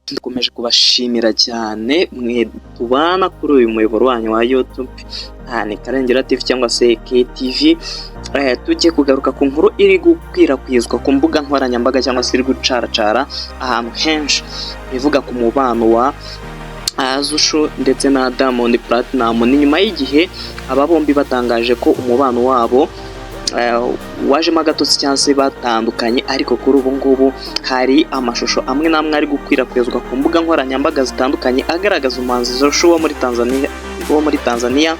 dukomeje kubashimira cyane mwe tubana kuri uyu muyoboro wanyu wa YouTube ni Karengera TV cyangwa se KTV. Tujye kugaruka ku nkuru iri gukwirakwizwa ku mbuga nkoranyambaga cyangwa se iri gucaracara ahantu henshi bivuga ku mubano wa Zuchu ndetse na Diamond Platnum. Ni nyuma y'igihe aba bombi batangaje ko umubano wabo wajemo agatotsi cyangwa se batandukanye, ariko kuri ubu ngubu hari amashusho amwe n'amwe ari gukwirakwizwa ku mbuga nkoranyambaga zitandukanye agaragaza umuhanzi Zuchu wo muri Tanzania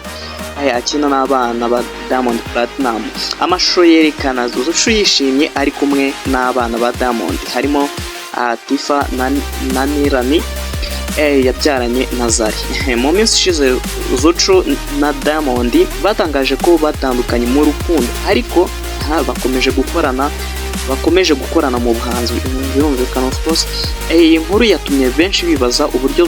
akina n'abana ba Diamond Platnum. Amashusho yerekana Zuchu yishimye ari kumwe n'abana ba Diamond, harimo Tifa na Nirani yabyaranye na Zari. Mu minsi ishize Zuchu na Diamond batangaje ko batandukanye mu rukundo, ariko bakomeje gukorana mu buhanzi birumvikana. Of course iyi nkuru yatumye benshi bibaza uburyo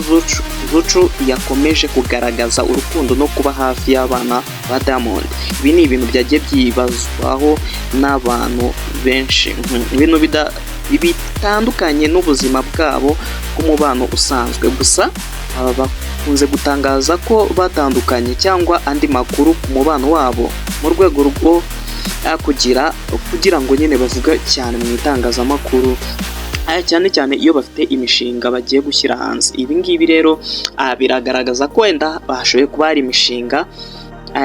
Zuchu yakomeje kugaragaza urukundo no kuba hafi y'abana ba Diamond. Ibi ni ibintu byagiye byibazwaho n'abantu benshi, ibintu bitandukanye n'ubuzima bwabo bw'umubano usanzwe. Gusa aba bakunze gutangaza ko batandukanye cyangwa andi makuru ku mubano wabo mu rwego rwo kugira ngo nyine bavuga cyane mu itangazamakuru, cyane cyane iyo bafite imishinga bagiye gushyira hanze. Ibi ngibi rero biragaragaza ko wenda bashoboye kuba hari imishinga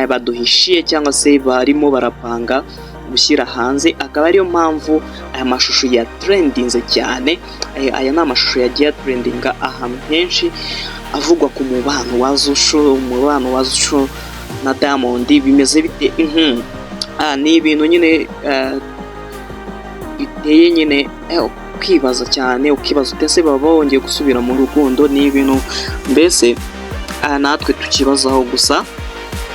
baduhishiye cyangwa se barimo barapanga gushyira hanze, akaba ariyo mpamvu aya mashusho ya trendinze cyane. Aya ni amashusho yagiye trendinga ahantu henshi avugwa ku mubano wa Zuchu na Diamond. Bimeze bite? Ni ibintu nyine biteye nyine kwibaza cyane, ukibaza utese baba bongeye gusubira mu rukundo. Ni ibintu mbese natwe tukibazaho. Gusa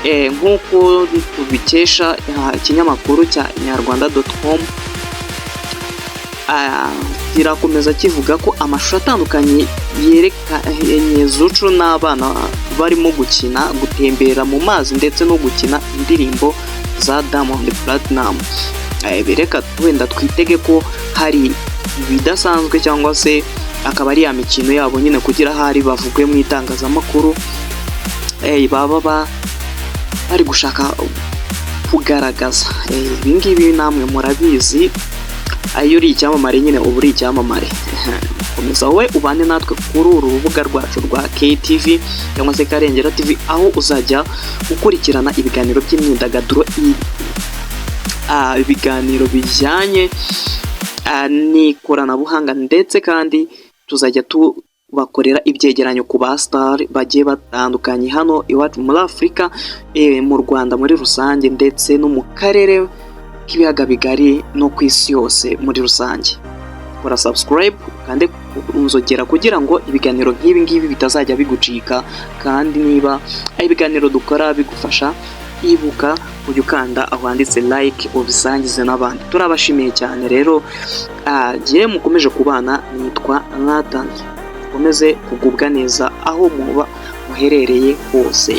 nk'uko tubikesha ikinyamakuru cya inyarwanda.com, kirakomeza kivuga ko amashusho atandukanye yerekanye Zuchu n'abana barimo gutembera mu mazi ndetse no gukina indirimbo za Diamond Platnum. Bereka wenda twitege ko hari ibidasanzwe cyangwa se akaba ari ya mikino yabo nyine kugira hari bavugwe mu itangazamakuru. Baba bari gushaka kugaragaza ibi ngibi. Namwe murabizi, iyo uri icyamamare nyine uba uri icyamamare. Komeza wowe ubane natwe kuri uru rubuga rwacu rwa KTV cyangwa se Karengera TV, aho uzajya ukurikirana ibiganiro by'imyidagaduro, ibiganiro bijyanye n'ikoranabuhanga, ndetse kandi tuzajya bakorera ibyegeranyo ku ba star bagiye batandukanye hano iwacu muri Afurika, mu Rwanda muri rusange, ndetse no mu karere k'ibiyaga bigari no ku isi yose muri rusange. Kora subscribe kandi unzogera kugira ngo ibiganiro nk'ibi ngibi bitazajya bigucika, kandi niba ibiganiro dukora bigufasha, ibuka ujye ukanda aho handitse like ubisangize n'abandi. Turabashimiye cyane rero. Gihe mukomeje kubana, nitwa Nathan. Mukomeze kugubwa neza aho muba muherereye hose.